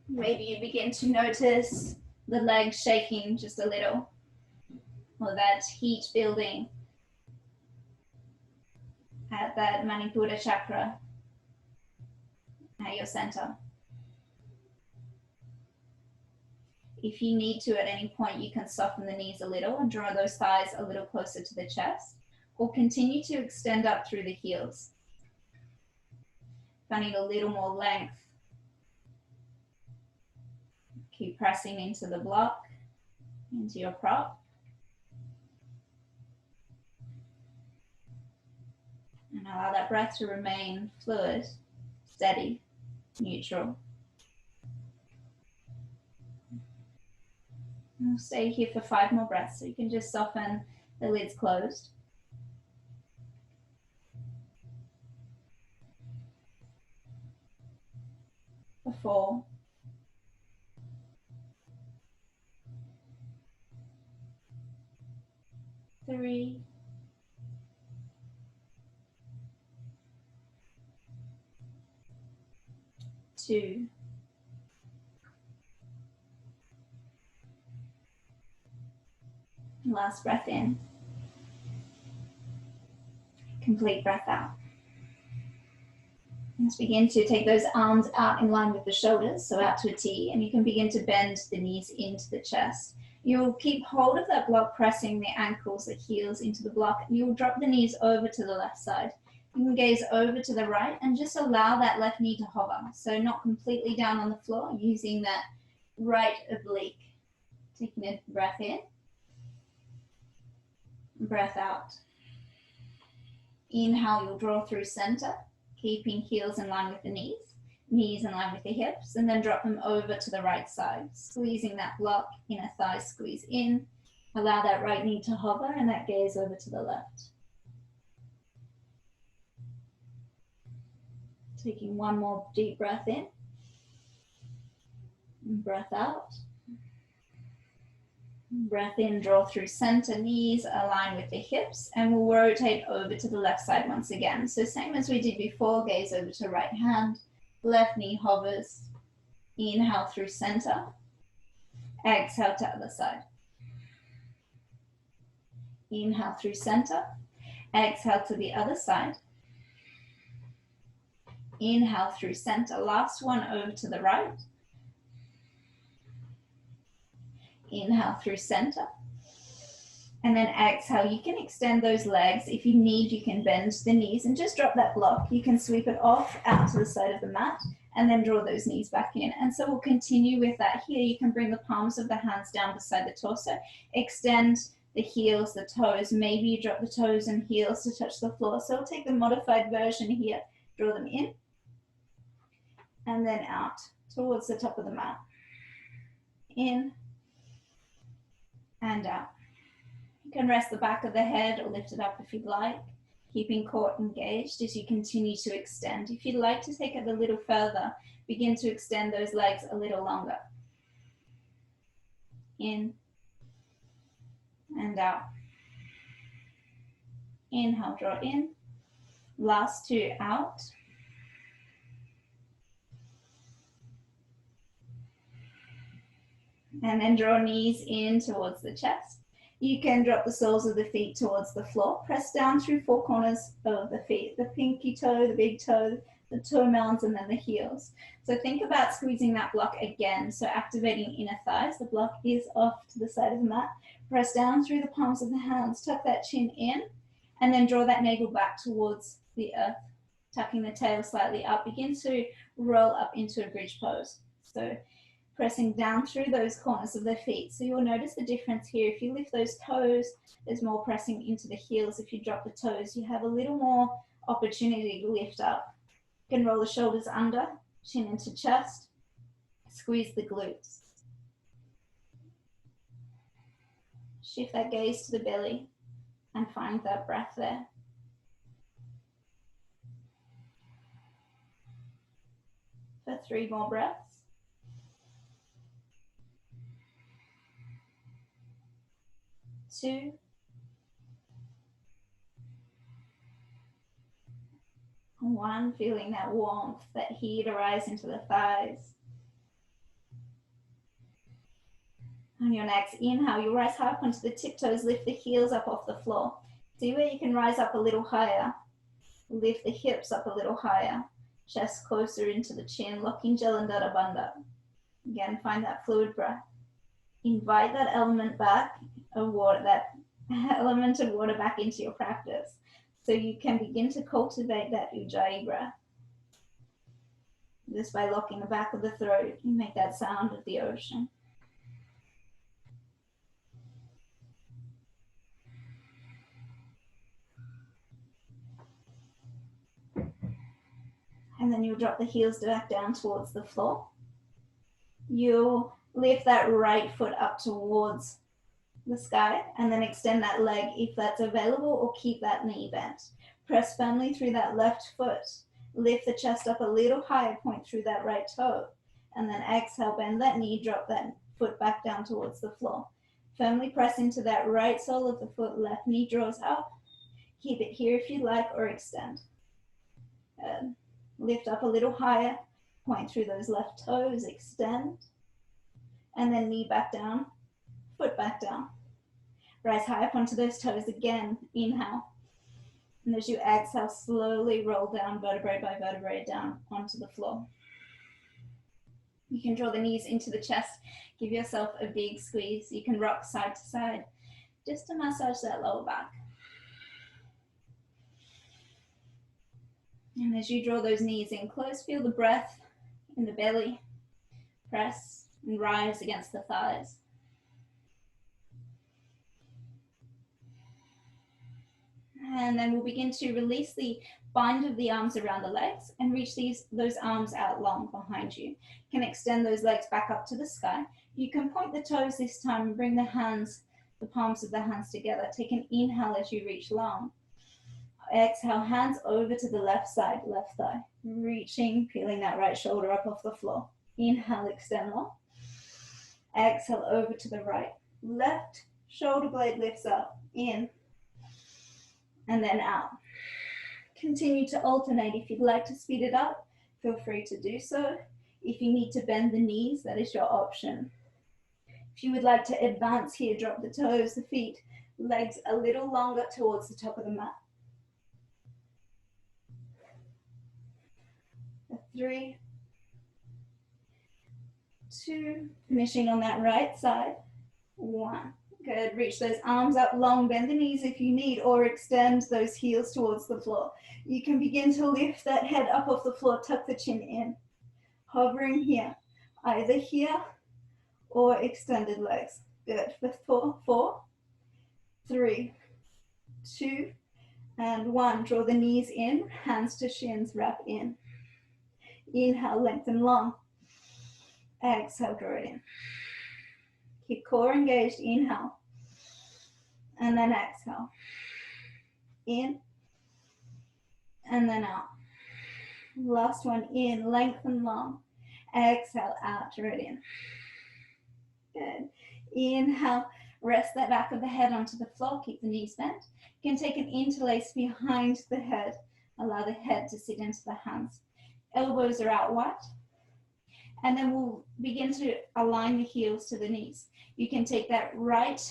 Maybe you begin to notice the legs shaking just a little, or that heat building at that Manipura chakra at your center. If you need to at any point, you can soften the knees a little and draw those thighs a little closer to the chest, or continue to extend up through the heels, finding a little more length. Keep pressing into the block, into your prop. And allow that breath to remain fluid, steady, neutral. We'll stay here for 5 more breaths, so you can just soften the lids closed. For 4. 3. 2. Last breath in. Complete breath out. Let's begin to take those arms out in line with the shoulders, so out to a T, and you can begin to bend the knees into the chest. You'll keep hold of that block, pressing the ankles, the heels into the block, and you'll drop the knees over to the left side. You can gaze over to the right and just allow that left knee to hover, so not completely down on the floor, using that right oblique. Taking a breath in, breath out. Inhale, you'll draw through center, keeping heels in line with the knees in line with the hips, and then drop them over to the right side, squeezing that block, inner thigh squeeze in. Allow that right knee to hover and that gaze over to the left. Taking one more deep breath in, and breath out. Breath in, draw through center, knees align with the hips, and we'll rotate over to the left side once again. So same as we did before, gaze over to right hand, left knee hovers, inhale through center, exhale to other side. Inhale through center, exhale to the other side. Inhale through center, last one over to the right. Inhale through center, and then exhale. You can extend those legs. If you need, you can bend the knees and just drop that block. You can sweep it off out to the side of the mat and then draw those knees back in. And so we'll continue with that here. You can bring the palms of the hands down beside the torso, extend the heels, the toes. Maybe you drop the toes and heels to touch the floor. So we'll take the modified version here, draw them in, and then out towards the top of the mat. In and out. You can rest the back of the head or lift it up if you'd like, keeping core engaged as you continue to extend. If you'd like to take it a little further, begin to extend those legs a little longer. In and out. Inhale, draw in. Last 2, out. And then draw knees in towards the chest. You can drop the soles of the feet towards the floor. Press down through 4 corners of the feet, the pinky toe, the big toe, the toe mounds, and then the heels. So think about squeezing that block again. So activating inner thighs. The block is off to the side of the mat. Press down through the palms of the hands. Tuck that chin in, and then draw that navel back towards the earth, tucking the tail slightly up. Begin to roll up into a bridge pose. So pressing down through those corners of the feet. So you'll notice the difference here. If you lift those toes, there's more pressing into the heels. If you drop the toes, you have a little more opportunity to lift up. You can roll the shoulders under, chin into chest, squeeze the glutes. Shift that gaze to the belly and find that breath there. For 3 more breaths. 2. 1, feeling that warmth, that heat arise into the thighs. On your next inhale, you'll rise high up onto the tiptoes, lift the heels up off the floor. See where you can rise up a little higher. Lift the hips up a little higher. Chest closer into the chin, locking Jalandhara Bandha. Again, find that fluid breath. Invite that element back of water, that element of water back into your practice, so you can begin to cultivate that Ujjayi breath. Just by locking the back of the throat, you make that sound of the ocean. And then you'll drop the heels back down towards the floor. You'll lift that right foot up towards the sky and then extend that leg if that's available, or keep that knee bent. Press firmly through that left foot. Lift the chest up a little higher, point through that right toe. And then exhale, bend that knee, drop that foot back down towards the floor. Firmly press into that right sole of the foot, left knee draws up. Keep it here if you like, or extend. Lift up a little higher, point through those left toes, extend. And then knee back down, foot back down. Rise high up onto those toes again, inhale. And as you exhale, slowly roll down vertebrae by vertebrae down onto the floor. You can draw the knees into the chest, give yourself a big squeeze. You can rock side to side, just to massage that lower back. And as you draw those knees in close, feel the breath in the belly. Press and rise against the thighs. And then we'll begin to release the bind of the arms around the legs and reach those arms out long behind you. You can extend those legs back up to the sky. You can point the toes this time and bring the hands, the palms of the hands together. Take an inhale as you reach long. Exhale, hands over to the left side, left thigh. Reaching, peeling that right shoulder up off the floor. Inhale, extend long. Exhale, over to the right. Left shoulder blade lifts up, in, and then out. Continue to alternate. If you'd like to speed it up, feel free to do so. If you need to bend the knees, that is your option. If you would like to advance here, drop the toes, the feet, legs a little longer towards the top of the mat. 3, 2, finishing on that right side. 1. Good, reach those arms up long, bend the knees if you need, or extend those heels towards the floor. You can begin to lift that head up off the floor, tuck the chin in. Hovering here, either here or extended legs. Good, for 4, 3, 2, and 1. Draw the knees in, hands to shins, wrap in. Inhale, lengthen long. Exhale, draw it in. Keep core engaged, inhale. And then exhale. In. And then out. Last one, in, lengthen long. Exhale, out, draw it in. Good. Inhale, rest that back of the head onto the floor, keep the knees bent. You can take an interlace behind the head. Allow the head to sit into the hands. Elbows are out wide. And then we'll begin to align the heels to the knees. You can take that right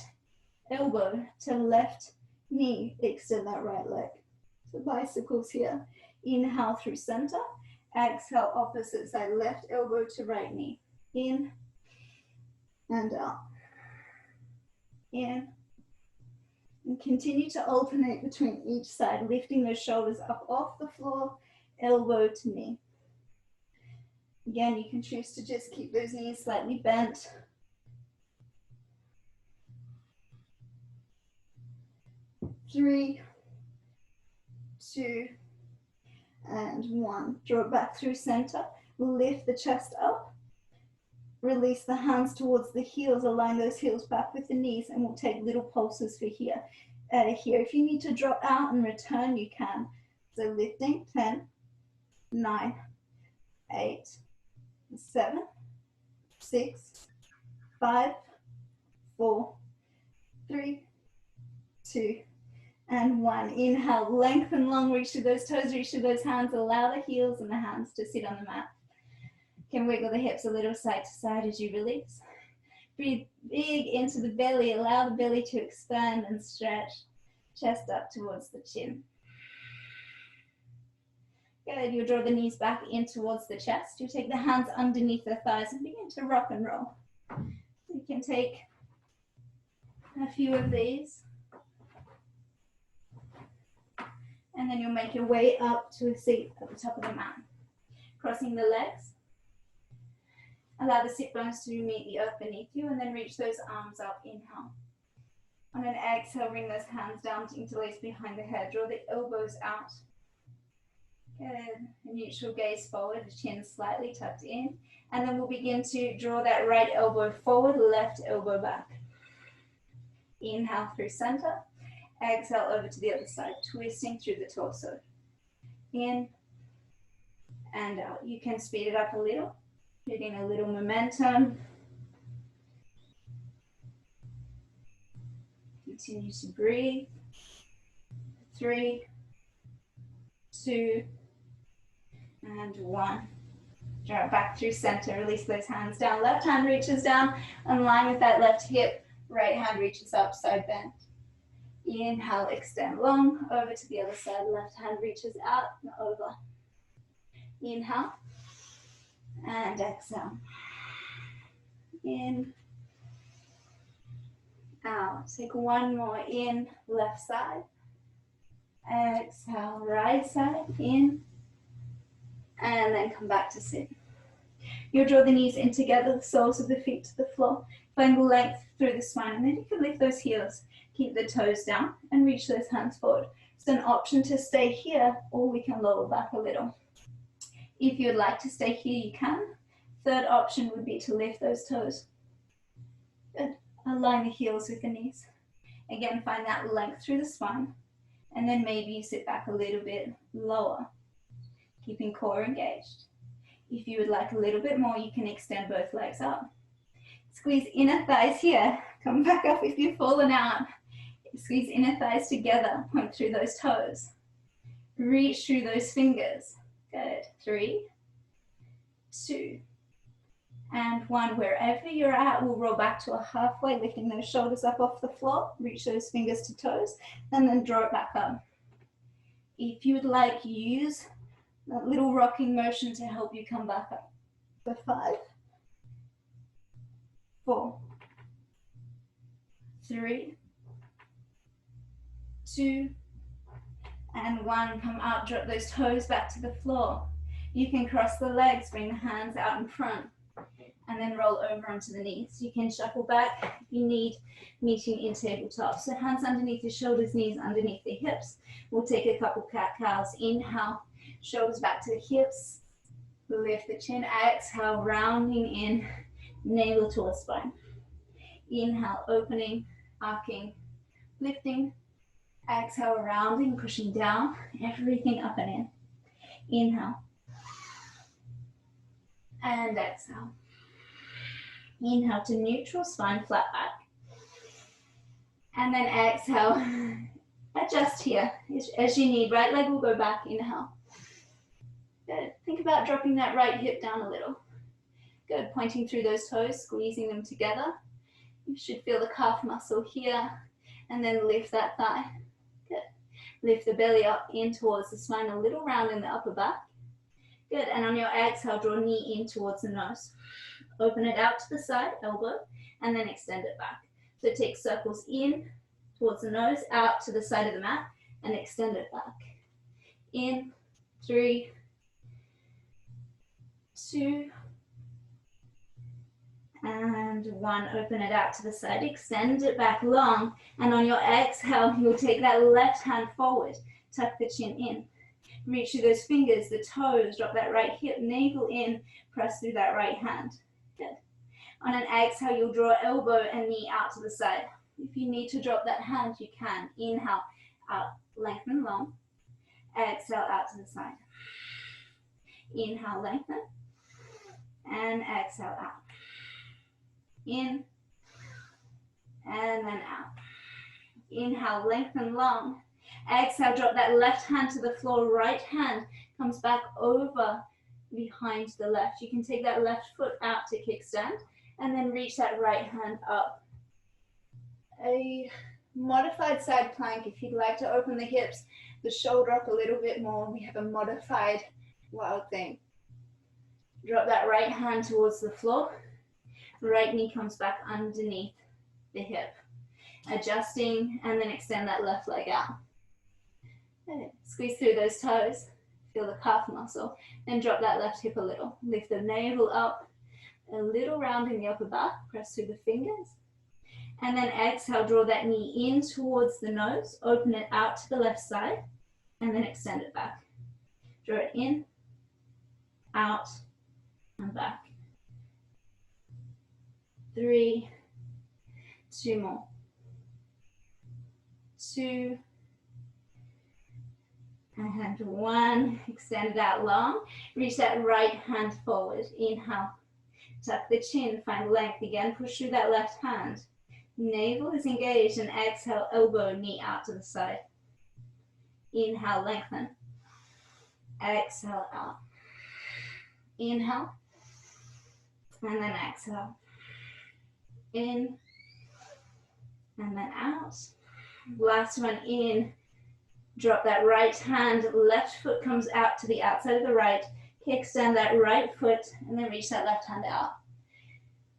elbow to left knee, extend that right leg. So bicycles here. Inhale through center. Exhale, opposite side, left elbow to right knee. In and out. In. And continue to alternate between each side, lifting those shoulders up off the floor, elbow to knee. Again, you can choose to just keep those knees slightly bent. Three, 2, and 1. Draw it back through center. Lift the chest up. Release the hands towards the heels. Align those heels back with the knees, and we'll take little pulses for here. If you need to drop out and return, you can. So lifting, 10, 9, 8, 7, 6, 5, 4, 3, 2, and 1. Inhale, lengthen long, reach to those toes, reach to those hands. Allow the heels and the hands to sit on the mat. You can wiggle the hips a little side to side as you release. Breathe big into the belly. Allow the belly to expand and stretch. Chest up towards the chin. Good. You'll draw the knees back in towards the chest. You take the hands underneath the thighs and begin to rock and roll. You can take a few of these. And then you'll make your way up to a seat at the top of the mat. Crossing the legs. Allow the sit bones to meet the earth beneath you and then reach those arms up. Inhale. On an exhale, bring those hands down to interlace behind the head. Draw the elbows out. Good. A neutral gaze forward, the chin slightly tucked in. And then we'll begin to draw that right elbow forward, left elbow back. Inhale through center. Exhale over to the other side, twisting through the torso. In and out. You can speed it up a little, getting a little momentum. Continue to breathe. 3, 2, and 1. Draw it back through center. Release those hands down. Left hand reaches down, in line with that left hip. Right hand reaches up, side bend. Inhale, extend long, over to the other side. Left hand reaches out and over. Inhale and exhale. In, out. Take one more in, left side. Exhale, right side, in. And then come back to sit. You'll draw the knees in together, the soles of the feet to the floor. Find the length through the spine, and then you can lift those heels. Keep the toes down and reach those hands forward. It's an option to stay here, or we can lower back a little. If you'd like to stay here, you can. Third option would be to lift those toes. Good. Align the heels with the knees. Again, find that length through the spine, and then maybe you sit back a little bit lower, keeping core engaged. If you would like a little bit more, you can extend both legs up. Squeeze inner thighs here. Come back up if you've fallen out. Squeeze inner thighs together. Point through those toes. Reach through those fingers. Good. 3, 2, and 1. Wherever you're at, we'll roll back to a halfway, lifting those shoulders up off the floor. Reach those fingers to toes, and then draw it back up. If you would like, use that little rocking motion to help you come back up. For 5, 4, 3, 2, and 1. Come out, drop those toes back to the floor. You can cross the legs, bring the hands out in front, and then roll over onto the knees. You can shuffle back if you need, meeting in tabletop. So hands underneath the shoulders, knees underneath the hips. We'll take a couple cat-cows. Inhale, shoulders back to the hips. Lift the chin. Exhale, rounding in, navel towards spine. Inhale, opening, arcing, lifting. Exhale, rounding, pushing down, everything up and in. Inhale. And exhale. Inhale to neutral, spine flat back. And then exhale. Adjust here as you need. Right leg will go back. Inhale. Good. Think about dropping that right hip down a little. Good. Pointing through those toes, squeezing them together. You should feel the calf muscle here. And then lift that thigh. Good. Lift the belly up in towards the spine, a little round in the upper back. Good. And on your exhale, draw knee in towards the nose. Open it out to the side, elbow, and then extend it back. So take circles in towards the nose, out to the side of the mat, and extend it back. In, 3, 2, and 1. Open it out to the side, extend it back long, and on your exhale, you'll take that left hand forward, tuck the chin in. Reach through those fingers, the toes, drop that right hip, navel in, press through that right hand. Good. On an exhale, you'll draw elbow and knee out to the side. If you need to drop that hand, you can. Inhale, out, lengthen long. Exhale, out to the side. Inhale, lengthen. And exhale, out. In. And then out. Inhale, lengthen long. Exhale, drop that left hand to the floor. Right hand comes back over behind the left. You can take that left foot out to kickstand And then reach that right hand up. A modified side plank. If you'd like to open the hips, the shoulder up a little bit more, we have a modified wild thing. Drop that right hand towards the floor. Right knee comes back underneath the hip. Adjusting, and then extend that left leg out. Squeeze through those toes. Feel the calf muscle. Then drop that left hip a little. Lift the navel up. A little round in the upper back. Press through the fingers. And then exhale, draw that knee in towards the nose. Open it out to the left side. And then extend it back. Draw it in, out, and back. 3, 2 more. 2, and 1. Extend it out long. Reach that right hand forward. Inhale. Tuck the chin. Find length again. Push through that left hand. Navel is engaged, and exhale, elbow, knee out to the side. Inhale, lengthen. Exhale, out. Inhale. And then exhale. In. And then out. Last one, in. Drop that right hand. Left foot comes out to the outside of the right. Kickstand that right foot, and then reach that left hand out.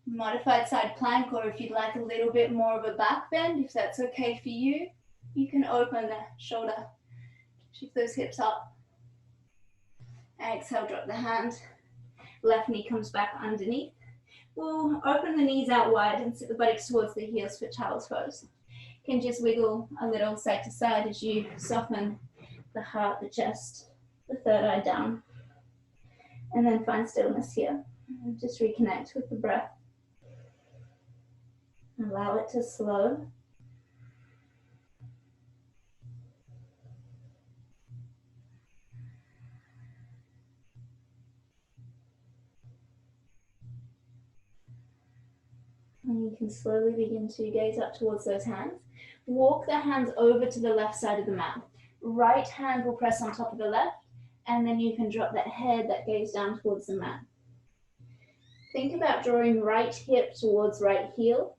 Modified side plank, or if you'd like a little bit more of a back bend, if that's okay for you, you can open the shoulder. Shift those hips up. Exhale, drop the hand. Left knee comes back underneath. We'll open the knees out wide and sit the buttocks towards the heels for child's pose. You can just wiggle a little side to side as you soften the heart, the chest, the third eye down. And then find stillness here. And just reconnect with the breath. Allow it to slow. And you can slowly begin to gaze up towards those hands. Walk the hands over to the left side of the mat. Right hand will press on top of the left, and then you can drop that head, that gaze down towards the mat. Think about drawing right hip towards right heel,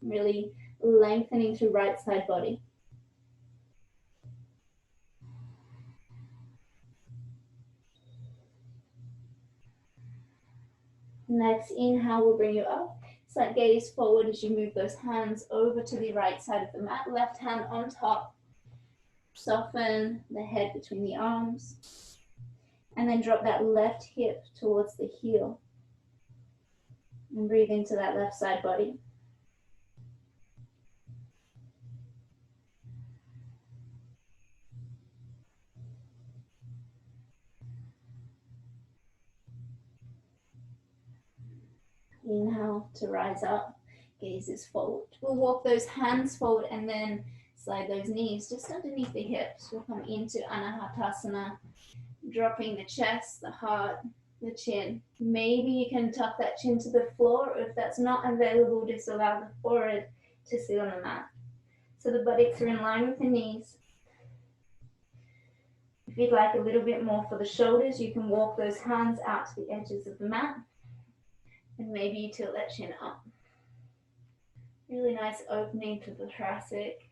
really lengthening through right side body. Next inhale will bring you up. Slight gaze forward as you move those hands over to the right side of the mat. Left hand on top. Soften the head between the arms. And then drop that left hip towards the heel. And breathe into that left side body. Inhale to rise up, gaze is forward. We'll walk those hands forward and then slide those knees just underneath the hips. We'll come into Anahatasana, dropping the chest, the heart, the chin. Maybe you can tuck that chin to the floor, or if that's not available, just allow the forehead to sit on the mat. So the buttocks are in line with the knees. If you'd like a little bit more for the shoulders, you can walk those hands out to the edges of the mat. And maybe you tilt that chin up. Really nice opening to the thoracic.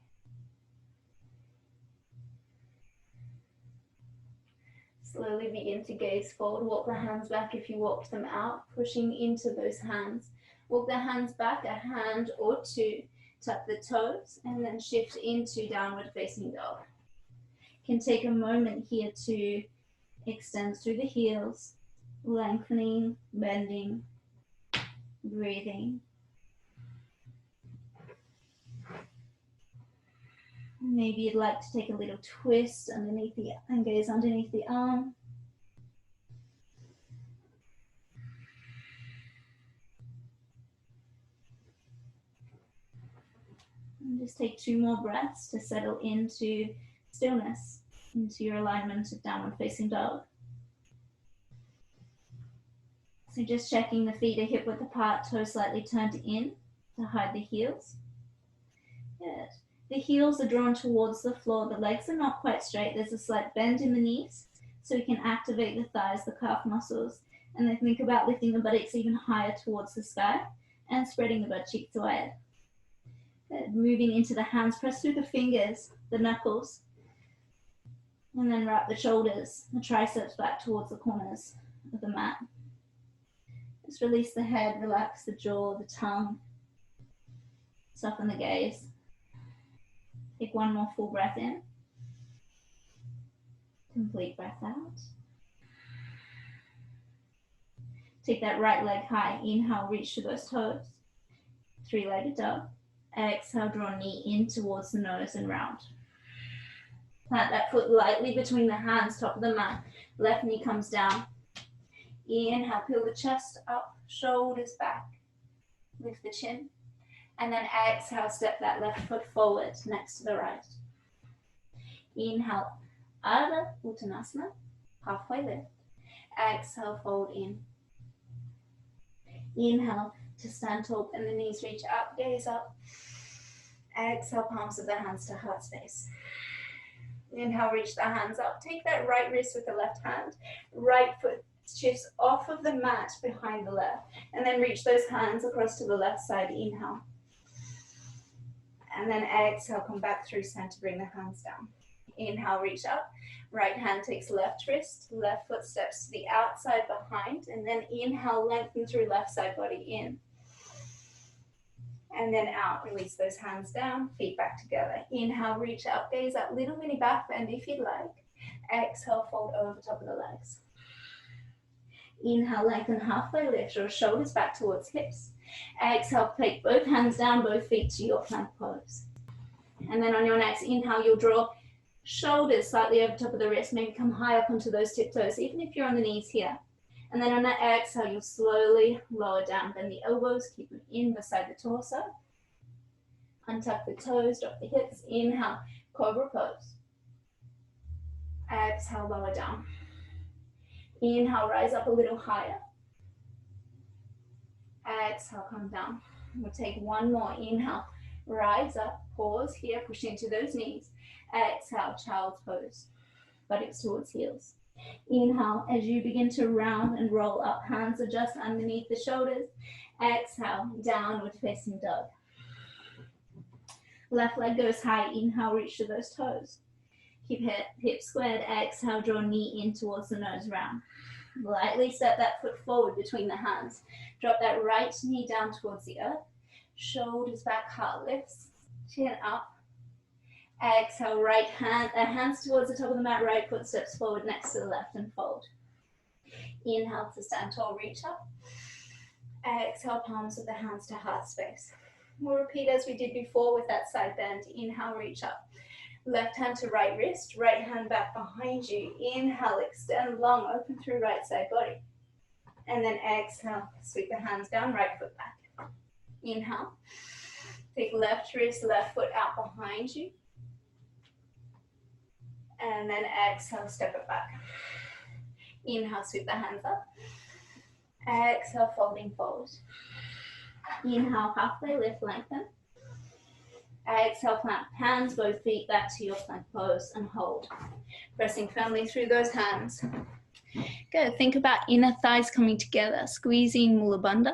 Slowly begin to gaze forward. Walk the hands back if you walked them out, pushing into those hands. Walk the hands back a hand or two. Tuck the toes and then shift into downward facing dog. You can take a moment here to extend through the heels, lengthening, bending, breathing. Maybe you'd like to take a little twist underneath and gaze underneath the arm. And just take 2 more breaths to settle into stillness, into your alignment of downward facing dog. So just checking the feet are hip width apart, toes slightly turned in to hide the heels. Good. The heels are drawn towards the floor. The legs are not quite straight. There's a slight bend in the knees, so we can activate the thighs, the calf muscles, and then think about lifting the buttocks even higher towards the sky. and spreading the butt cheeks wide. Good. Moving into the hands, press through the fingers, the knuckles, and then wrap the shoulders, the triceps back towards the corners of the mat. Just release the head, relax the jaw, the tongue, soften the gaze. Take one more full breath in. Complete breath out. Take that right leg high. Inhale, reach to those toes. Three-legged dog. Exhale, draw knee in towards the nose and round. Plant that foot lightly between the hands, top of the mat. Left knee comes down. Inhale, peel the chest up, shoulders back. Lift the chin. And then exhale, step that left foot forward next to the right. Inhale, Ardha Uttanasana, halfway lift. Exhale, fold in. Inhale to stand tall and the knees reach up, gaze up. Exhale, palms of the hands to heart space. Inhale, reach the hands up. Take that right wrist with the left hand. Right foot shifts off of the mat behind the left. And then reach those hands across to the left side. Inhale. And then exhale, come back through center, bring the hands down. Inhale, reach up. Right hand takes left wrist, left foot steps to the outside behind, and then inhale, lengthen through left side body in. And then out, release those hands down, feet back together. Inhale, reach up, gaze up, little mini back bend if you'd like. Exhale, fold over top of the legs. Inhale, lengthen halfway lift, or shoulders back towards hips. Exhale, take both hands down, both feet to your plank pose. And then on your next inhale, you'll draw shoulders slightly over top of the wrist, maybe come high up onto those tiptoes, even if you're on the knees here. And then on that exhale, you'll slowly lower down, bend the elbows, keep them in beside the torso. Untuck the toes, drop the hips, inhale, cobra pose. Exhale, lower down. Inhale, rise up a little higher. Exhale, come down. We'll take one more. Inhale, rise up, pause here, push into those knees. Exhale, child's pose, buttocks towards heels. Inhale, as you begin to round and roll up, hands adjust underneath the shoulders. Exhale, downward facing dog. Left leg goes high. Inhale, reach to those toes. Keep hips squared. Exhale, draw knee in towards the nose, round. Lightly step that foot forward between the hands. Drop that right knee down towards the earth. Shoulders back, heart lifts, chin up. Exhale, right hand, hands towards the top of the mat, right foot steps forward next to the left and fold. Inhale to stand tall, reach up. Exhale, palms of the hands to heart space. We'll repeat as we did before with that side bend. Inhale, reach up. Left hand to right wrist, right hand back behind you. Inhale, extend long, open through right side body. And then exhale, sweep the hands down, right foot back. Inhale, take left wrist, left foot out behind you. And then exhale, step it back. Inhale, sweep the hands up. Exhale, folding forward. Inhale, halfway lift, lengthen. Exhale, plant hands, both feet back to your plank pose and hold. Pressing firmly through those hands. Good, think about inner thighs coming together, squeezing Mula Bandha.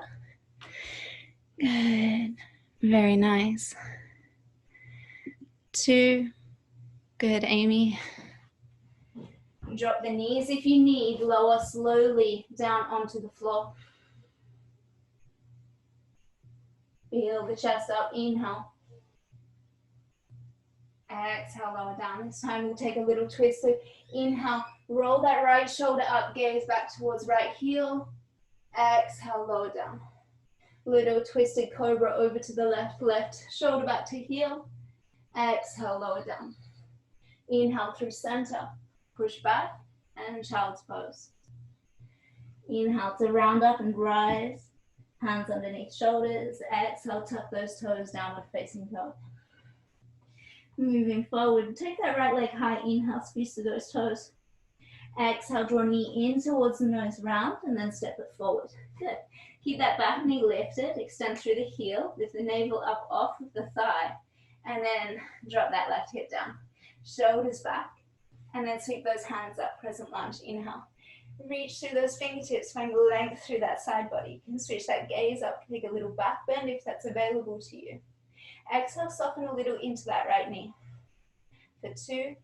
Good, very nice. 2, good, Amy. Drop the knees if you need, lower slowly down onto the floor. Feel the chest up, inhale. Exhale, lower down. This time we'll take a little twist. So inhale, roll that right shoulder up, gaze back towards right heel. Exhale, lower down. Little twisted cobra over to the left, left shoulder back to heel. Exhale, lower down. Inhale through center, push back and child's pose. Inhale to round up and rise. Hands underneath shoulders. Exhale, tuck those toes, downward facing dog. Moving forward, take that right leg high. Inhale, squeeze to those toes. Exhale, draw knee in towards the nose, round, and then step it forward. Good. Keep that back knee lifted, extend through the heel, lift the navel up off of the thigh, and then drop that left hip down. Shoulders back, and then sweep those hands up, crescent lunge. Inhale. Reach through those fingertips, find length through that side body. You can switch that gaze up, take a little back bend if that's available to you. Exhale, soften a little into that right knee. For 2,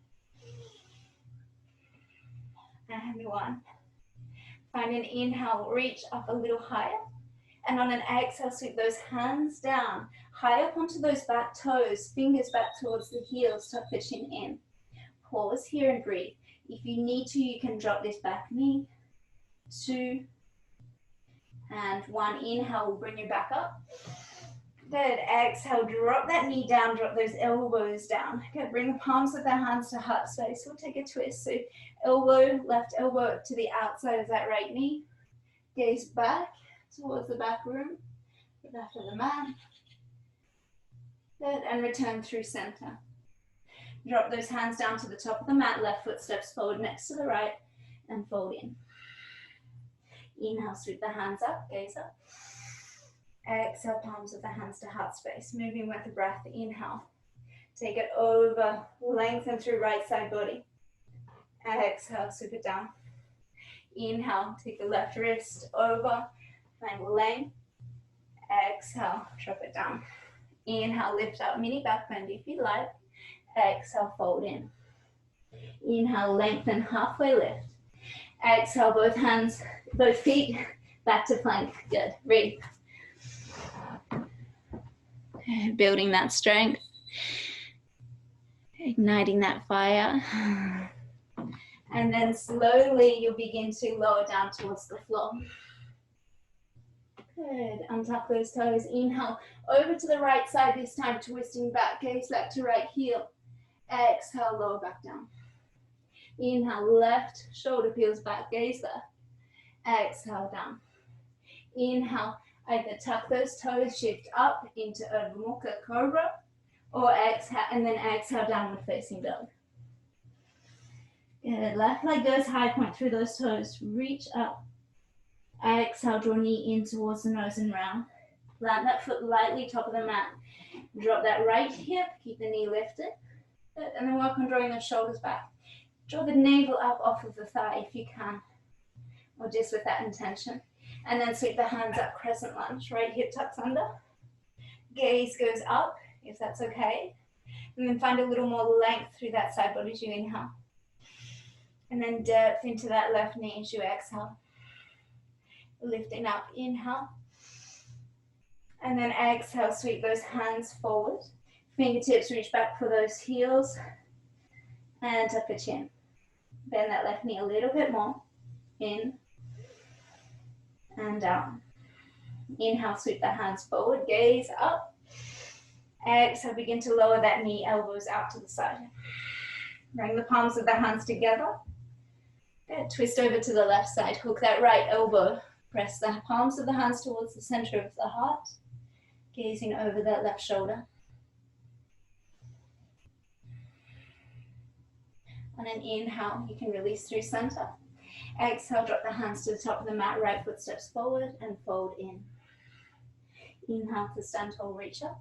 and 1. Find an inhale, reach up a little higher. And on an exhale, sweep those hands down, high up onto those back toes, fingers back towards the heels, tuck the chin in. Pause here and breathe. If you need to, you can drop this back knee. 2, and 1. Inhale will bring you back up. Good. Exhale, drop that knee down, drop those elbows down. Good. Bring the palms of the hands to heart space. We'll take a twist. So elbow, left elbow to the outside of that right knee. Gaze back towards the back room, back of the mat. Good. And return through center. Drop those hands down to the top of the mat. Left foot steps forward next to the right and fold in. Inhale, sweep the hands up, gaze up. Exhale, palms of the hands to heart space. Moving with the breath, inhale. Take it over, lengthen through right side body. Exhale, sweep it down. Inhale, take the left wrist over, find length. Exhale, drop it down. Inhale, lift up, mini back bend if you like. Exhale, fold in. Inhale, lengthen, halfway lift. Exhale, both hands, both feet back to plank. Good. Breathe. Building that strength, igniting that fire. And then slowly you'll begin to lower down towards the floor. Good. Untuck those toes. Inhale, over to the right side this time, twisting back, gaze back to right heel. Exhale, lower back down. Inhale, left shoulder peels back, gaze there. Exhale, down. Inhale, either tuck those toes, shift up into Urdhva Mukha Cobra, or exhale, and then exhale, downward facing dog. Good. Left leg goes high, point through those toes, reach up. Exhale, draw knee in towards the nose and round. Plant that foot lightly, top of the mat. Drop that right hip, keep the knee lifted. Good. And then work on drawing the shoulders back. Draw the navel up off of the thigh if you can, or just with that intention. And then sweep the hands up, crescent lunge. Right hip tucks under. Gaze goes up, if that's okay. And then find a little more length through that side body as you inhale. And then depth into that left knee as you exhale. Lifting up, inhale. And then exhale, sweep those hands forward. Fingertips reach back for those heels. And tuck the chin. Bend that left knee a little bit more. In. And down. Inhale, sweep the hands forward, gaze up. Exhale, begin to lower that knee, elbows out to the side. Bring the palms of the hands together. Good. Twist over to the left side, hook that right elbow. Press the palms of the hands towards the center of the heart. Gazing over that left shoulder. On an inhale, you can release through center. Exhale, drop the hands to the top of the mat, right foot steps forward and fold in. Inhale to stand tall, reach up.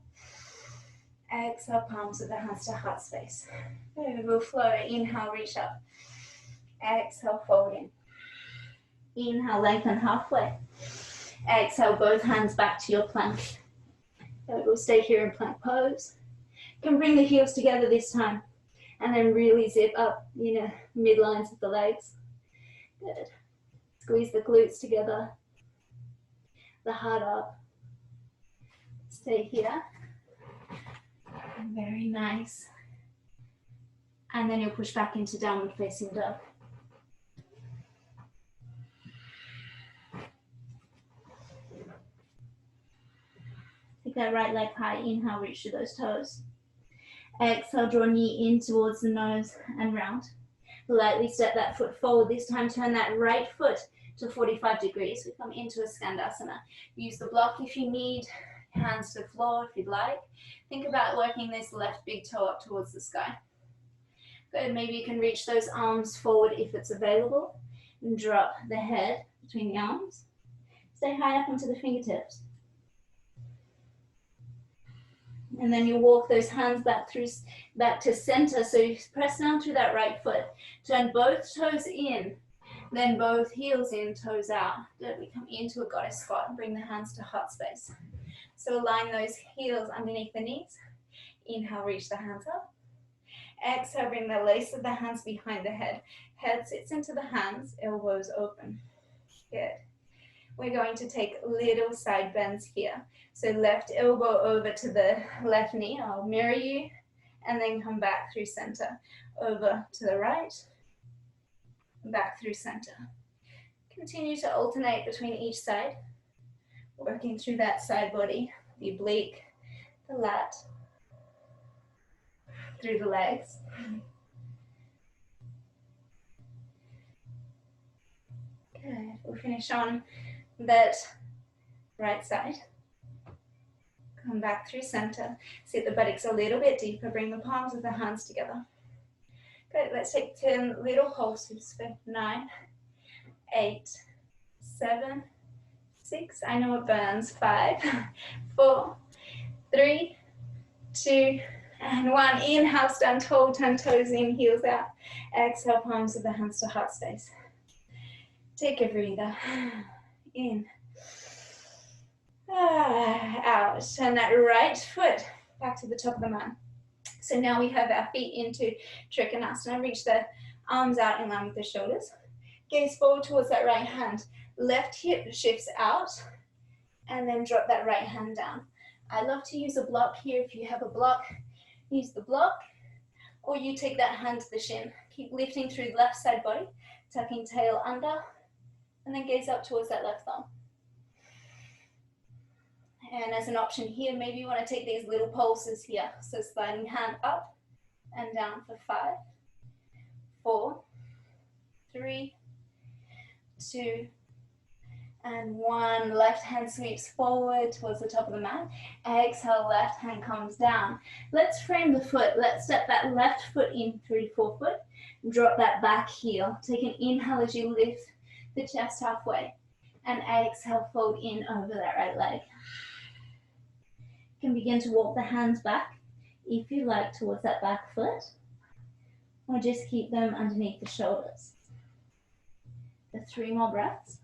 Exhale, palms of the hands to heart space. Good, we'll flow. Inhale, reach up. Exhale, fold in. Inhale, lengthen halfway. Exhale, both hands back to your plank. Good, we'll stay here in plank pose. You can bring the heels together this time and then really zip up, midlines of the legs. Good. Squeeze the glutes together, the heart up. Stay here. Very nice. And then you'll push back into downward facing dog. Take that right leg high. Inhale, reach to those toes. Exhale, draw knee in towards the nose and round. Lightly step that foot forward. This time turn that right foot to 45 degrees. We come into a Skandasana. Use the block if you need, hands to the floor if you'd like. Think about working this left big toe up towards the sky. Good, maybe you can reach those arms forward if it's available. And drop the head between the arms. Stay high up onto the fingertips. And then you walk those hands back to center. So you press down through that right foot. Turn both toes in. Then both heels in, toes out. Good. We come into a goddess squat and bring the hands to heart space. So align those heels underneath the knees. Inhale, reach the hands up. Exhale, bring the lace of the hands behind the head. Head sits into the hands, elbows open. Good. We're going to take little side bends here. So left elbow over to the left knee. I'll mirror you. And then come back through center. Over to the right. Back through center. Continue to alternate between each side. Working through that side body. The oblique, the lat. Through the legs. Good. We'll finish on that right side. Come back through center. Sit the buttocks a little bit deeper. Bring the palms of the hands together. Good. Let's take 10 little pulses for 9, 8, 7, 6. I know it burns. 5, 4, 3, 2, and 1. Inhale, stand tall, turn toes in, heels out. Exhale, palms of the hands to heart space. Take a breather. In. Out. Turn that right foot back to the top of the mat. So now we have our feet into Trikonasana. Reach the arms out in line with the shoulders. Gaze forward towards that right hand. Left hip shifts out. And then drop that right hand down. I love to use a block here. If you have a block, use the block. Or you take that hand to the shin. Keep lifting through the left side body. Tucking tail under. And then gaze up towards that left thumb. And as an option here, maybe you want to take these little pulses here. So sliding hand up and down for 5, 4, 3, 2, and 1. Left hand sweeps forward towards the top of the mat. Exhale, left hand comes down. Let's frame the foot. Let's step that left foot in through the forefoot. Drop that back heel. Take an inhale as you lift the chest halfway. And exhale, fold in over that right leg. You can begin to walk the hands back, if you like, towards that back foot. Or just keep them underneath the shoulders. For 3 more breaths.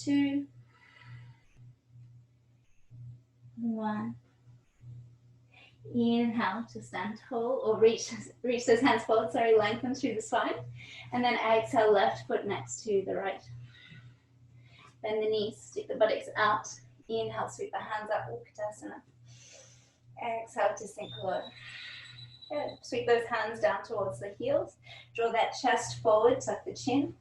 2, 1. Inhale to stand tall or reach those hands forward, lengthen through the spine. And then exhale, left foot next to the right. Bend the knees, stick the buttocks out. Inhale, sweep the hands up, Utkatasana. Exhale to sink low. Good. Sweep those hands down towards the heels. Draw that chest forward, tuck the chin.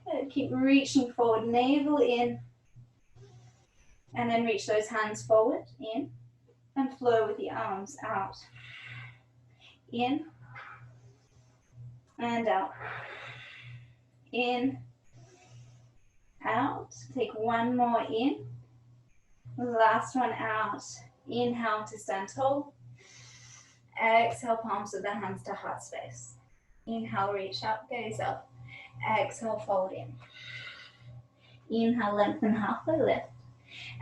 Good. Keep reaching forward, navel in. And then reach those hands forward, in. And flow with the arms out. In. And out. In. Out. Take 1 more in. Last one out. Inhale to stand tall. Exhale, palms of the hands to heart space. Inhale, reach up, gaze up. Exhale, fold in. Inhale, lengthen halfway, lift.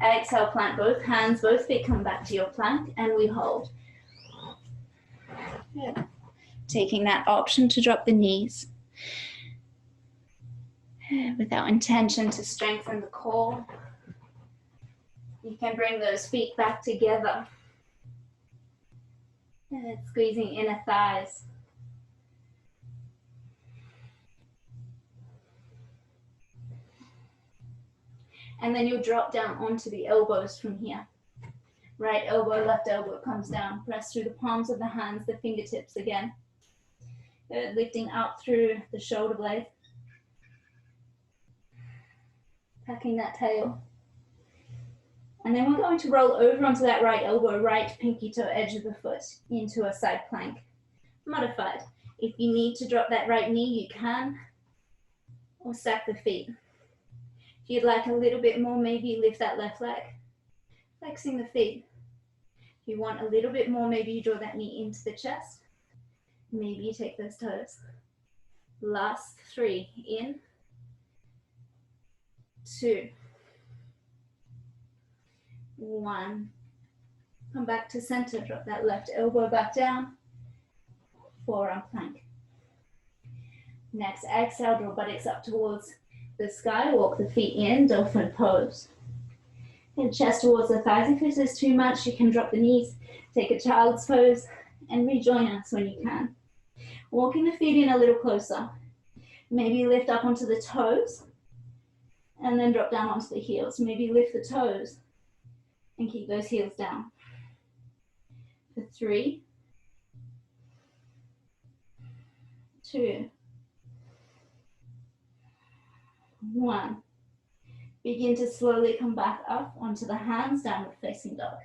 Exhale, plant both hands, both feet come back to your plank, and we hold. Good. Taking that option to drop the knees. With our intention to strengthen the core. You can bring those feet back together. Squeezing inner thighs. And then you'll drop down onto the elbows from here. Right elbow, left elbow comes down. Press through the palms of the hands, the fingertips again. Lifting out through the shoulder blade. Tucking that tail. And then we're going to roll over onto that right elbow, right pinky toe edge of the foot into a side plank. Modified. If you need to drop that right knee, you can. Or stack the feet. If you'd like a little bit more, maybe lift that left leg. Flexing the feet. If you want a little bit more, maybe you draw that knee into the chest. Maybe you take those toes. Last 3. In. 2. 1. Come back to center, drop that left elbow back down. Forearm plank. Next, exhale, draw buttocks up towards the sky, walk the feet in, dolphin pose. And chest towards the thighs. If this is too much, you can drop the knees, take a child's pose, and rejoin us when you can. Walking the feet in a little closer. Maybe lift up onto the toes, and then drop down onto the heels. Maybe lift the toes, and keep those heels down. For 3, 2, 1. Begin to slowly come back up onto the hands, downward facing dog.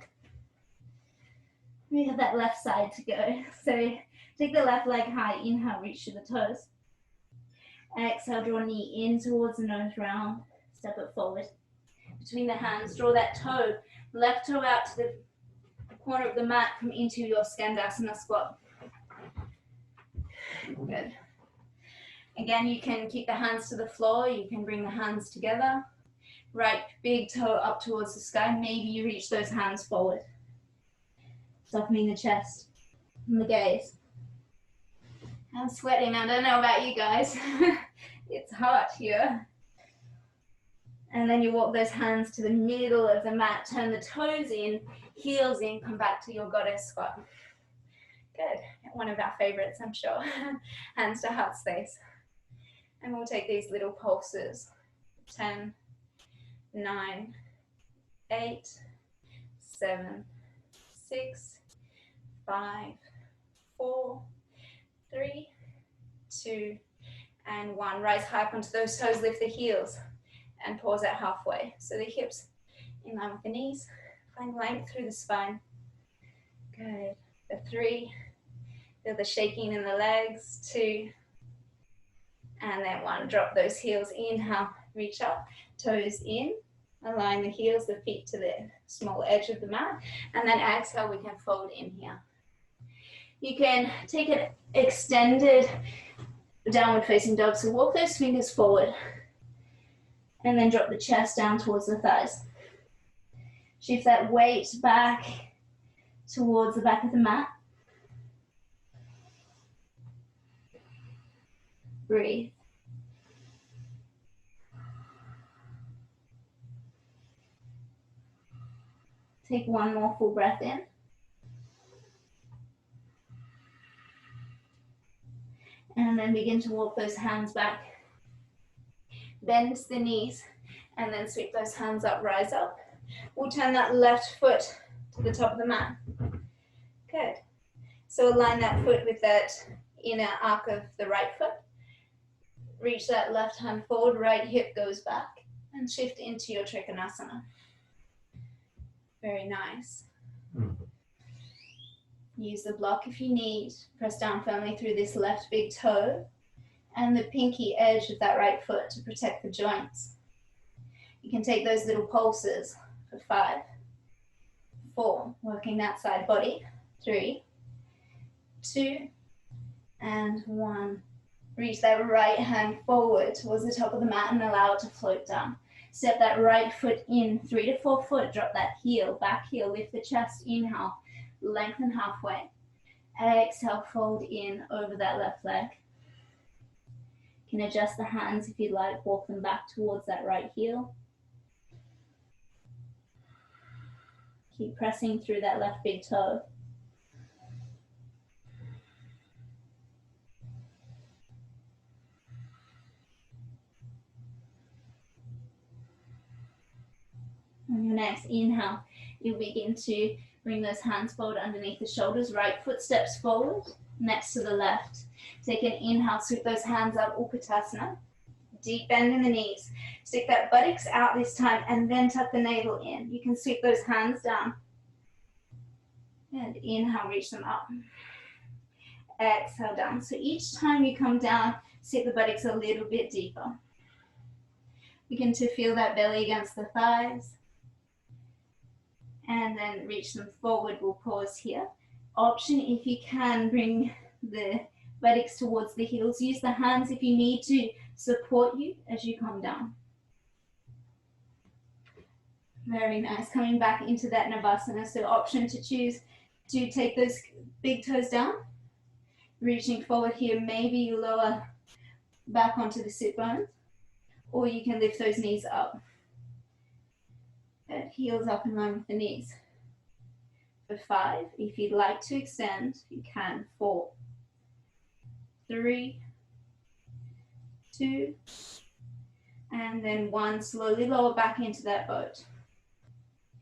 We have that left side to go. So take the left leg high, inhale, reach to the toes. Exhale, draw knee in towards the nose round, step it forward. Between the hands, draw that toe, left toe out to the corner of the mat, come into your Skandasana squat. Good. Again, you can keep the hands to the floor, you can bring the hands together. Right big toe up towards the sky, maybe you reach those hands forward. Softening the chest and the gaze. I'm sweating, I don't know about you guys. It's hot here. And then you walk those hands to the middle of the mat, turn the toes in, heels in, come back to your goddess squat. Good, one of our favorites, I'm sure. Hands to heart space. And we'll take these little pulses. 10, 9, 8, 7, 6, 5, 4, 3, 2, and 1. Rise high up onto those toes, lift the heels, and pause at halfway. So the hips in line with the knees. Find length through the spine. Good. The 3, feel the shaking in the legs. 2, and then 1. Drop those heels, inhale, reach up, toes in, align the heels, the feet to the small edge of the mat, and then exhale, we can fold in here. You can take an extended downward facing dog, so walk those fingers forward, and then drop the chest down towards the thighs. Shift that weight back towards the back of the mat. Breathe. Take one more full breath in. And then begin to walk those hands back. Bend the knees and then sweep those hands up, rise up. We'll turn that left foot to the top of the mat. Good. So align that foot with that inner arc of the right foot. Reach that left hand forward, right hip goes back, and shift into your Trikonasana. Very nice. Use the block if you need. Press down firmly through this left big toe and the pinky edge of that right foot to protect the joints. You can take those little pulses for 5, 4, working that side body. 3, 2, and 1. Reach that right hand forward towards the top of the mat and allow it to float down. Step that right foot in, 3 to 4 foot, drop that heel, back heel, lift the chest, inhale, lengthen halfway. Exhale, fold in over that left leg. You can adjust the hands if you'd like, walk them back towards that right heel. Keep pressing through that left big toe. On your next inhale, you'll begin to bring those hands forward underneath the shoulders, right foot steps forward, next to the left. Take an inhale, sweep those hands up, Utkatasana. Deep bend in the knees. Stick that buttocks out this time and then tuck the navel in. You can sweep those hands down. And inhale, reach them up. Exhale down. So each time you come down, sit the buttocks a little bit deeper. Begin to feel that belly against the thighs. And then reach them forward. We'll pause here. Option, if you can, bring the buttocks towards the heels. Use the hands if you need to support you as you come down. Very nice. Coming back into that Navasana. So option to choose to take those big toes down. Reaching forward here. Maybe you lower back onto the sit bones, or you can lift those knees up. Good. Heels up in line with the knees. For 5, if you'd like to extend, you can. 4, 3, 2, and then 1. Slowly lower back into that boat.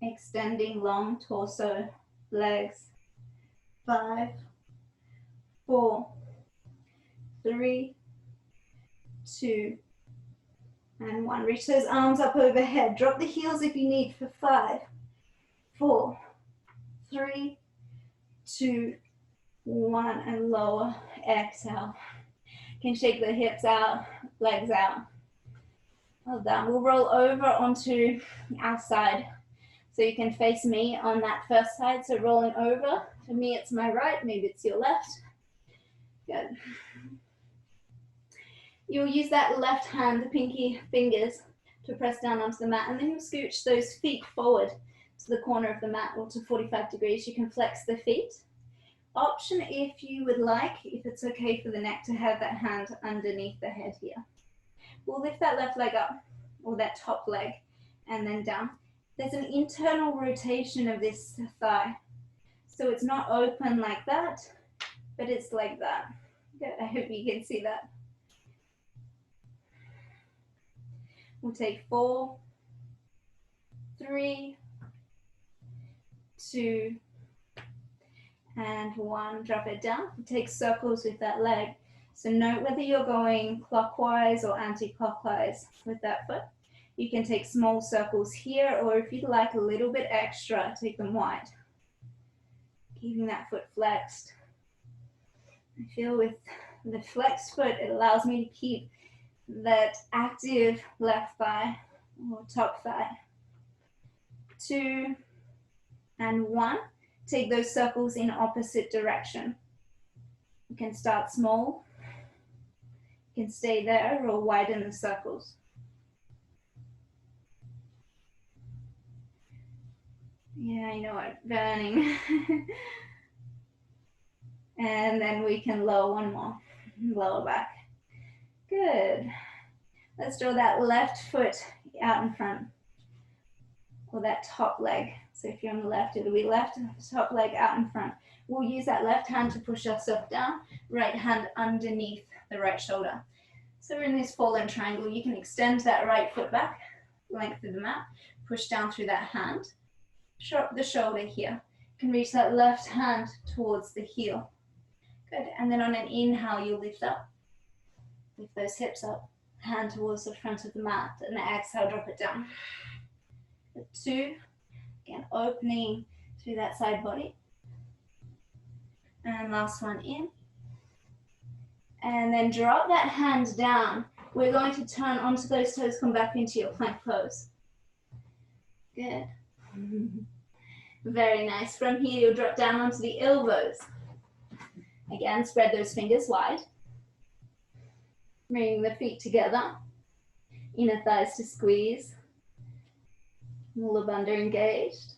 Extending long torso, legs. 5, 4, 3, 2, and 1. Reach those arms up overhead. Drop the heels if you need for 5, 4, 3, 2, 1, and lower. Exhale. You can shake the hips out, legs out. Well done. We'll roll over onto our side. So you can face me on that first side. So rolling over. For me, it's my right. Maybe it's your left. Good. You'll use that left hand, the pinky fingers, to press down onto the mat. And then you'll scooch those feet forward to the corner of the mat, or to 45 degrees. You can flex the feet. Option if you would like, if it's okay for the neck, to have that hand underneath the head here. We'll lift that left leg up, or that top leg, and then down. There's an internal rotation of this thigh. So it's not open like that, but it's like that. Good. I hope you can see that. We'll take 4, 3, 2, and 1. Drop it down. Take circles with that leg. So note whether you're going clockwise or anti-clockwise with that foot. You can take small circles here, or if you'd like a little bit extra, take them wide. Keeping that foot flexed. I feel with the flexed foot, it allows me to keep that active left thigh or top thigh. 2 and 1. Take those circles in opposite direction. You can start small. You can stay there or widen the circles. Yeah, I know it, burning. And then we can lower one more, lower back. Good. Let's draw that left foot out in front, or that top leg. So if you're on the left, it'll be left, top leg out in front. We'll use that left hand to push ourselves down, right hand underneath the right shoulder. So we're in this fallen triangle. You can extend that right foot back, length of the mat, push down through that hand, drop the shoulder here. You can reach that left hand towards the heel. Good. And then on an inhale, you'll lift up. Lift those hips up, hand towards the front of the mat, and exhale, drop it down. 2, again, opening through that side body. And last one in. And then drop that hand down. We're going to turn onto those toes, come back into your plank pose. Good. Very nice. From here, you'll drop down onto the elbows. Again, spread those fingers wide. Bringing the feet together. Inner thighs to squeeze. Mula bandha engaged.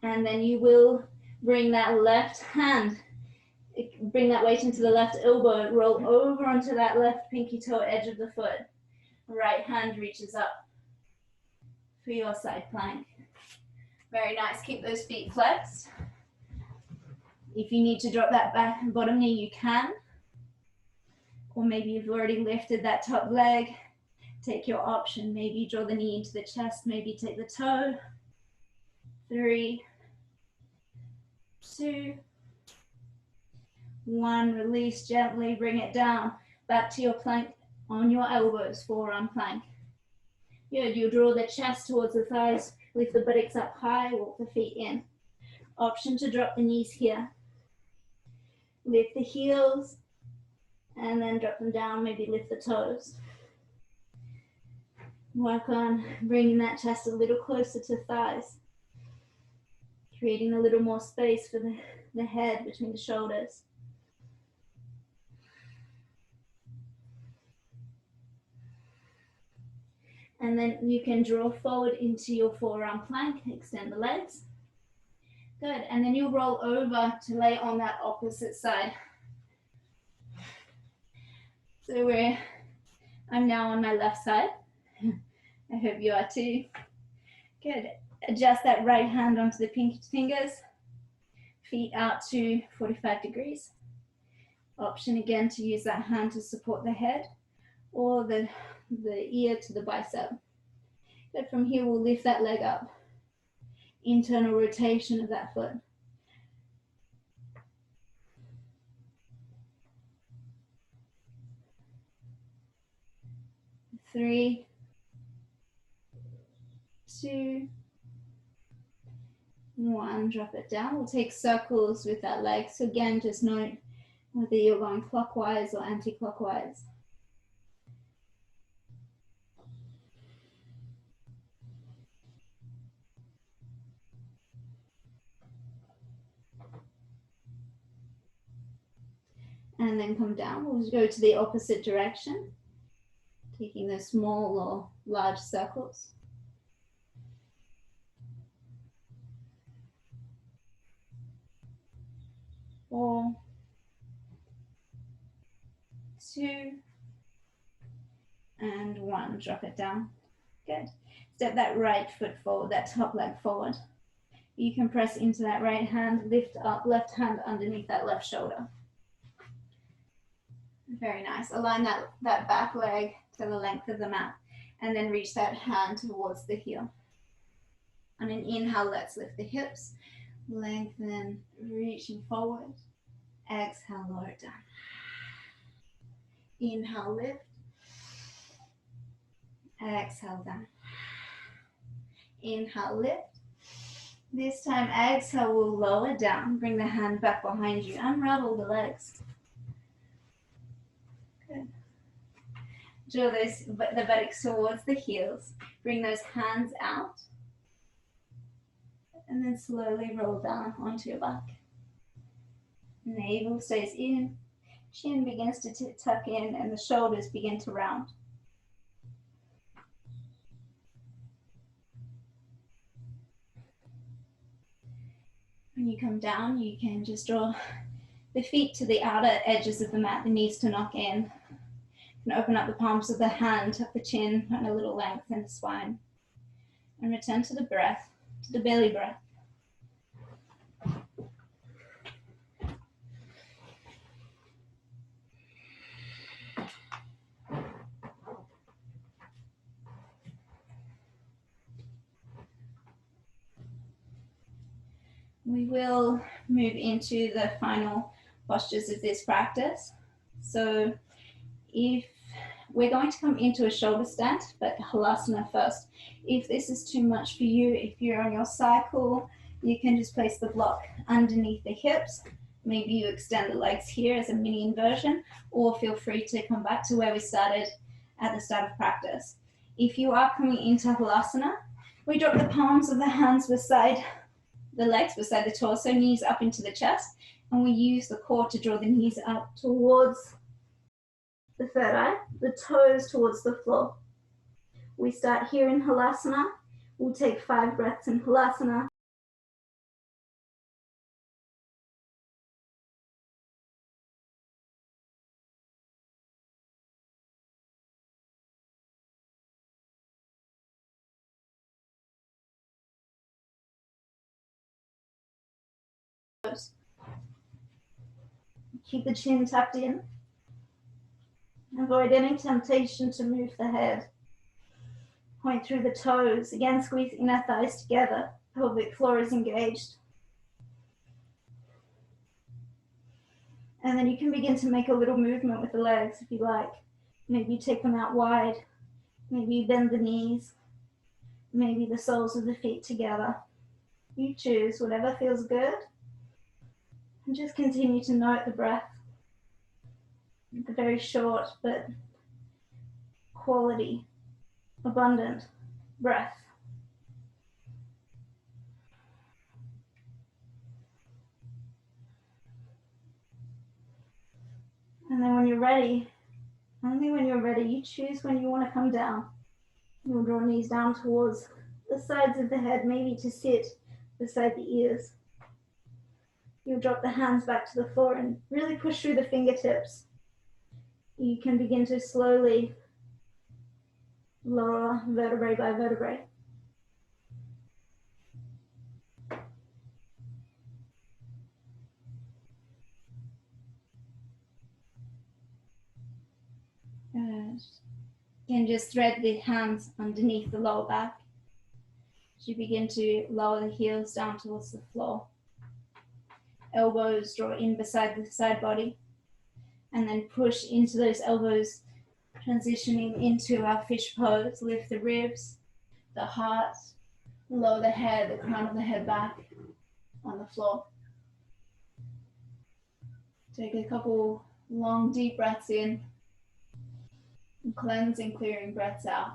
And then you will bring that left hand, bring that weight into the left elbow, roll over onto that left pinky toe edge of the foot. Right hand reaches up for your side plank. Very nice. Keep those feet flexed. If you need to drop that back and bottom knee, you can. Or maybe you've already lifted that top leg. Take your option. Maybe draw the knee into the chest. Maybe take the toe. 3, 2, 1. Release gently. Bring it down. Back to your plank on your elbows. Forearm plank. Good. You draw the chest towards the thighs. Lift the buttocks up high. Walk the feet in. Option to drop the knees here. Lift the heels. And then drop them down. Maybe lift the toes. Work on bringing that chest a little closer to thighs. Creating a little more space for the head between the shoulders. And then you can draw forward into your forearm plank, extend the legs. Good, and then you'll roll over to lay on that opposite side. So I'm now on my left side. I hope you are too. Good. Adjust that right hand onto the pinky fingers. Feet out to 45 degrees. Option again to use that hand to support the head or the ear to the bicep. But from here, we'll lift that leg up. Internal rotation of that foot. 3, 2, 1, drop it down. We'll take circles with that leg. So again, just note whether you're going clockwise or anti-clockwise. And then come down. We'll go to the opposite direction, taking those small or large circles. 4, 2, and 1. Drop it down. Good. Step that right foot forward, that top leg forward. You can press into that right hand, lift up, left hand underneath that left shoulder. Very nice. Align that back leg to the length of the mat, and then reach that hand towards the heel. On an inhale, let's lift the hips, lengthen, reaching forward. Exhale, lower it down. Inhale, lift. Exhale, down. Inhale, lift. This time, exhale, we'll lower down. Bring the hand back behind you. Unravel the legs. Good. Draw the buttocks towards the heels. Bring those hands out. And then slowly roll down onto your back. Navel stays in. Chin begins to tuck in and the shoulders begin to round. When you come down, you can just draw the feet to the outer edges of the mat, the knees to knock in. You can open up the palms of the hand, tuck the chin, and a little length in the spine. And return to the breath, to the belly breath. We will move into the final postures of this practice. So if we're going to come into a shoulder stand, but Halasana first. If this is too much for you, if you're on your cycle, you can just place the block underneath the hips. Maybe you extend the legs here as a mini inversion, or feel free to come back to where we started at the start of practice. If you are coming into Halasana, we drop the palms of the hands beside the legs, beside the torso, knees up into the chest, and we use the core to draw the knees up towards the third eye, the toes towards the floor. We start here in Halasana. We'll take 5 breaths in Halasana. Keep the chin tucked in. Avoid any temptation to move the head. Point through the toes. Again, squeeze inner thighs together. Pelvic floor is engaged. And then you can begin to make a little movement with the legs if you like. Maybe you take them out wide. Maybe you bend the knees. Maybe the soles of the feet together. You choose whatever feels good. And just continue to note the breath. The very short but quality, abundant breath. And then when you're ready, only when you're ready, you choose when you want to come down. You'll draw knees down towards the sides of the head, maybe to sit beside the ears. You'll drop the hands back to the floor and really push through the fingertips. You can begin to slowly lower vertebrae by vertebrae. You can just thread the hands underneath the lower back as you begin to lower the heels down towards the floor. Elbows draw in beside the side body, and then push into those elbows, transitioning into our fish pose. Lift the ribs, the heart, lower the head, the crown of the head back on the floor. Take a couple long, deep breaths in, and cleansing, clearing breaths out.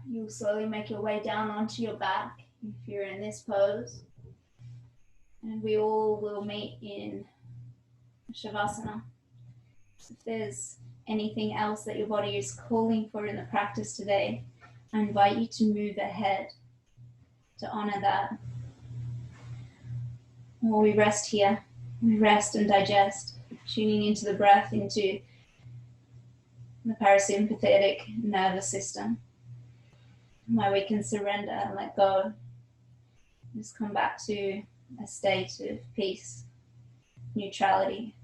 You'll slowly make your way down onto your back if you're in this pose. And we all will meet in Shavasana. So if there's anything else that your body is calling for in the practice today, I invite you to move ahead to honor that. While we rest here, we rest and digest, tuning into the breath, into the parasympathetic nervous system, where we can surrender and let go. Just come back to a state of peace, neutrality.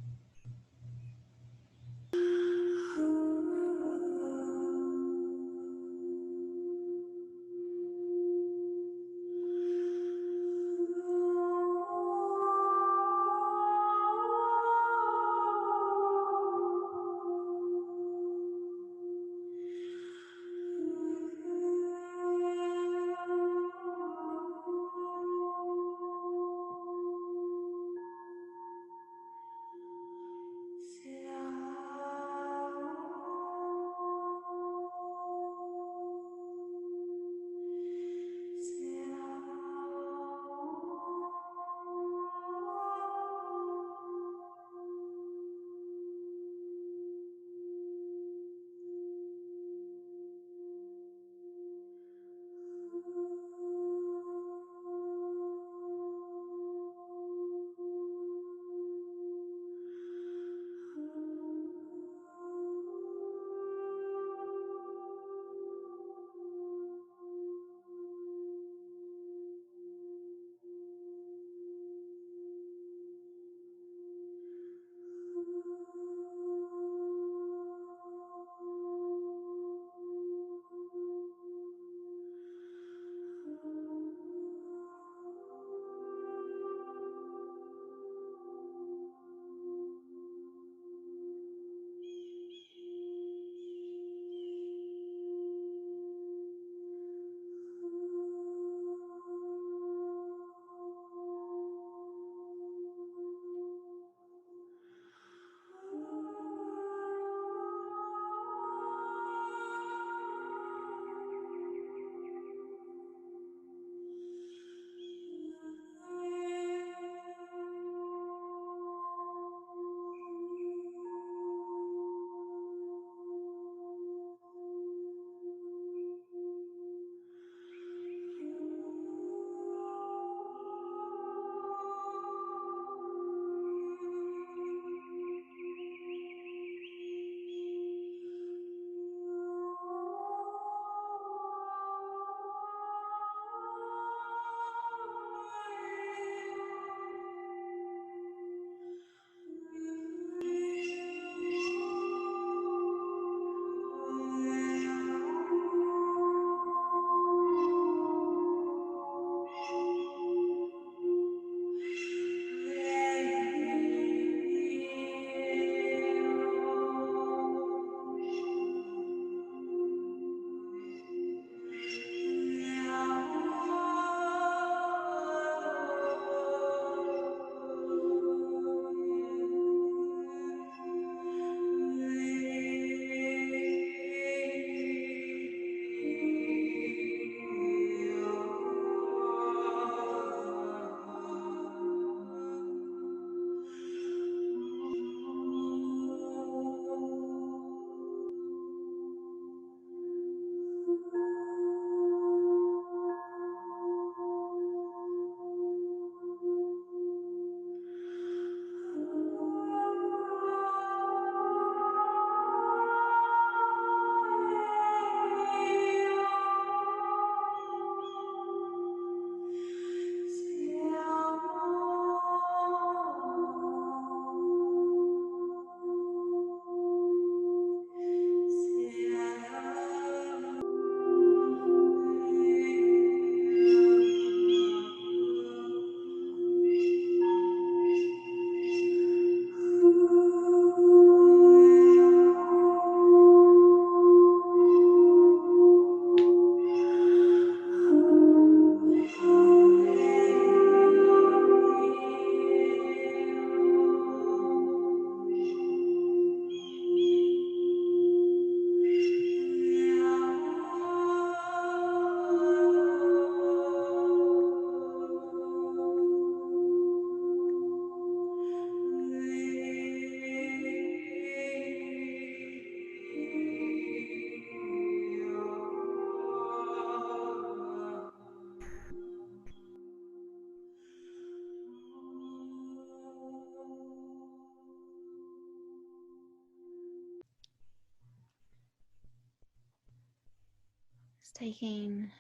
Just taking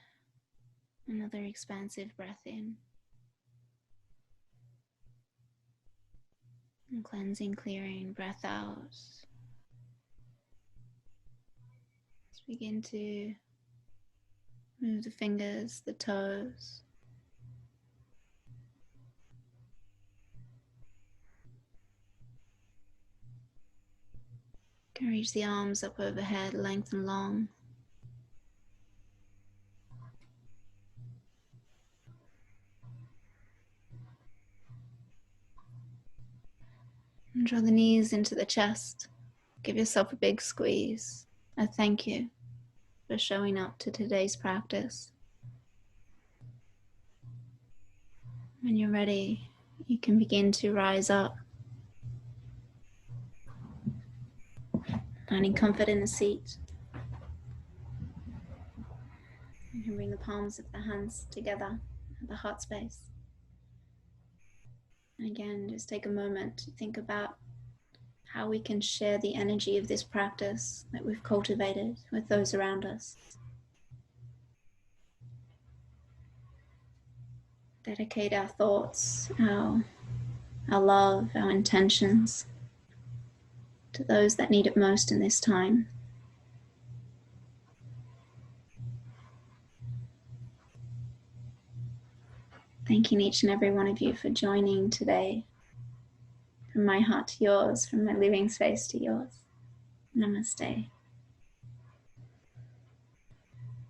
another expansive breath in. And cleansing, clearing breath out. Let's begin to move the fingers, the toes. You can reach the arms up overhead, length and long. And draw the knees into the chest. Give yourself a big squeeze. A thank you for showing up to today's practice. When you're ready, you can begin to rise up, finding comfort in the seat. You can bring the palms of the hands together at the heart space. And again, just take a moment to think about how we can share the energy of this practice that we've cultivated with those around us. Dedicate our thoughts, our love, our intentions to those that need it most in this time. Thanking each and every one of you for joining today. From my heart to yours, from my living space to yours. Namaste.